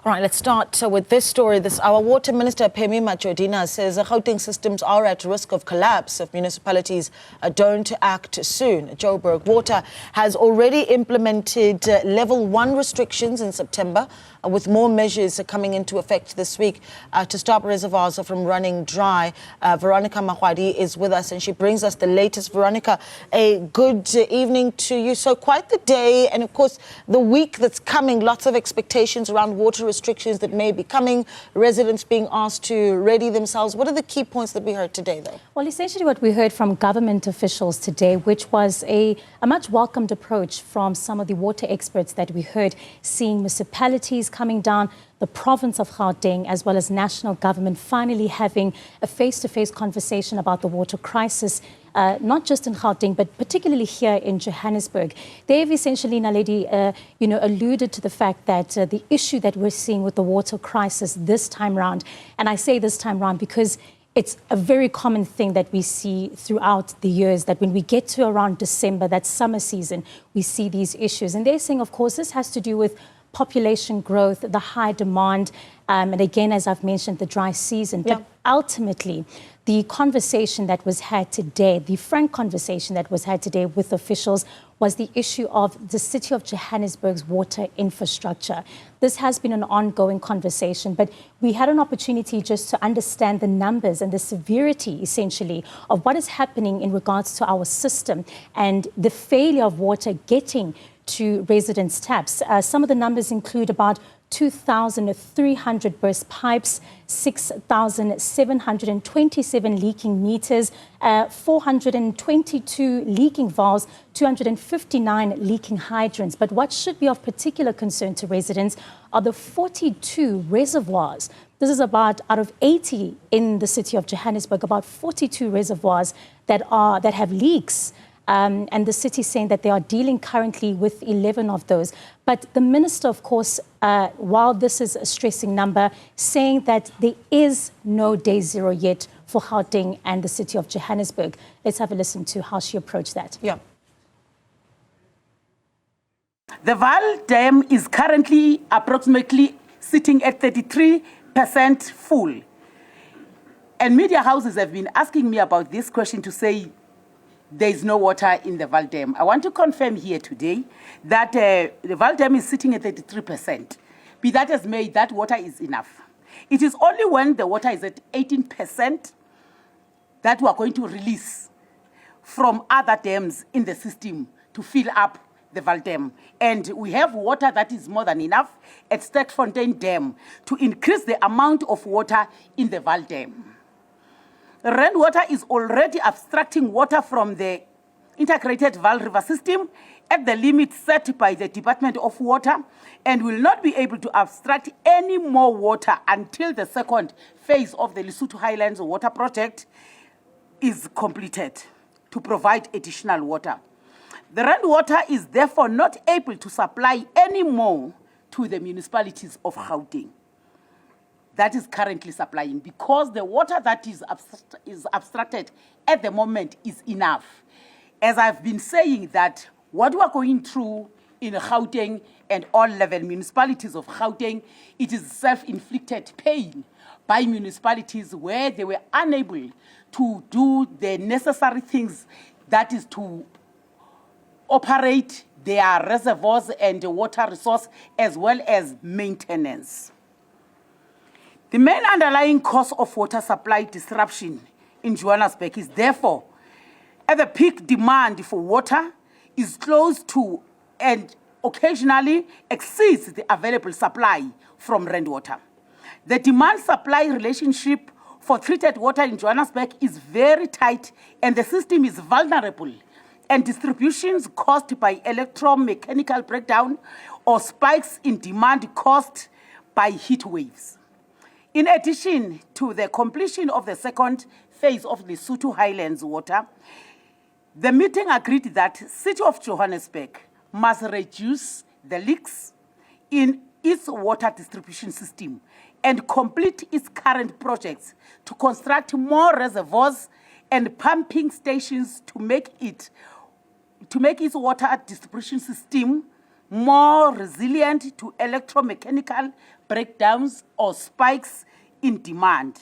All right, let's start with this story. Our Water Minister Pemmy Majodina says the Gauteng systems are at risk of collapse if municipalities don't act soon. Joburg Water has already implemented level 1 restrictions in September, with more measures coming into effect this week to stop reservoirs from running dry. Veronica Makhoali is with us and she brings us the latest. Veronica, a good evening to you. So quite the day and of course the week that's coming, lots of expectations around water restrictions that may be coming, residents being asked to ready themselves. What are the key points that we heard today though? Well, essentially what we heard from government officials today, which was a much welcomed approach from some of the water experts that we heard, seeing municipalities coming down, the province of Gauteng, as well as national government finally having a face-to-face conversation about the water crisis, not just in Gauteng, but particularly here in Johannesburg. They've essentially, Naledi, alluded to the fact that the issue that we're seeing with the water crisis this time round, and I say this time round because it's a very common thing that we see throughout the years, that when we get to around December, that summer season, we see these issues. And they're saying, of course, this has to do with population growth, the high demand, and again, as I've mentioned, the dry season. Yeah. But ultimately, the conversation that was had today, the frank conversation that was had today with officials, was the issue of the city of Johannesburg's water infrastructure. This has been an ongoing conversation, but we had an opportunity just to understand the numbers and the severity, essentially, of what is happening in regards to our system and the failure of water getting to residents' taps. Some of the numbers include about 2,300 burst pipes, 6,727 leaking meters, 422 leaking valves, 259 leaking hydrants. But what should be of particular concern to residents are the 42 reservoirs. This is about, out of 80 in the city of Johannesburg, about 42 reservoirs that have leaks. And the city saying that they are dealing currently with 11 of those. But the minister, of course, while this is a stressing number, saying that there is no day zero yet for Gauteng and the city of Johannesburg. Let's have a listen to how she approached that. Yeah. The Vaal Dam is currently approximately sitting at 33% full. And media houses have been asking me about this question to say, there is no water in the Vaal Dam. I want to confirm here today that the Vaal Dam is sitting at 33%. Be that as may, that water is enough. It is only when the water is at 18% that we are going to release from other dams in the system to fill up the Vaal Dam. And we have water that is more than enough at Sterkfontein Dam to increase the amount of water in the Vaal Dam. Rainwater is already abstracting water from the integrated Vaal River system at the limit set by the Department of Water and will not be able to abstract any more water until the second phase of the Lesotho Highlands Water Project is completed to provide additional water. The rainwater is therefore not able to supply any more to the municipalities of Gauteng that is currently supplying, because the water that is abstracted at the moment is enough. As I've been saying, that what we are going through in Gauteng and all 11 municipalities of Gauteng, it is self-inflicted pain by municipalities where they were unable to do the necessary things, that is to operate their reservoirs and the water resource as well as maintenance. The main underlying cause of water supply disruption in Johannesburg is therefore at the peak demand for water is close to and occasionally exceeds the available supply from rainwater. The demand-supply relationship for treated water in Johannesburg is very tight and the system is vulnerable, and distributions caused by electromechanical breakdown or spikes in demand caused by heat waves. In addition to the completion of the second phase of the Lesotho Highlands Water, the meeting agreed that the City of Johannesburg must reduce the leaks in its water distribution system and complete its current projects to construct more reservoirs and pumping stations to make its water distribution system more resilient to electromechanical breakdowns or spikes in demand.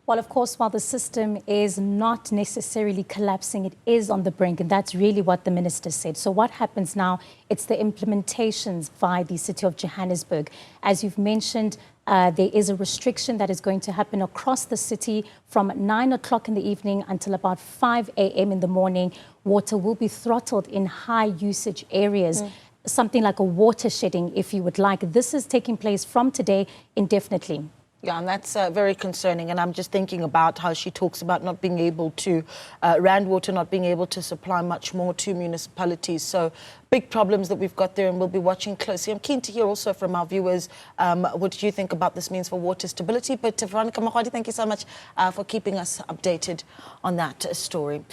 Well, of course, while the system is not necessarily collapsing, it is on the brink, and that's really what the minister said. So what happens now? It's the implementations by the City of Johannesburg. As you've mentioned, there is a restriction that is going to happen across the city from 9 o'clock in the evening until about 5 a.m. in the morning. Water will be throttled in high usage areas. Something like a water shedding, if you would like. This is taking place from today indefinitely. Yeah, and that's very concerning. And I'm just thinking about how she talks about not being able to, Rand Water not being able to supply much more to municipalities. So big problems that we've got there, and we'll be watching closely. I'm keen to hear also from our viewers what you think about this means for water stability. But Veronica Makhoali, thank you so much for keeping us updated on that story.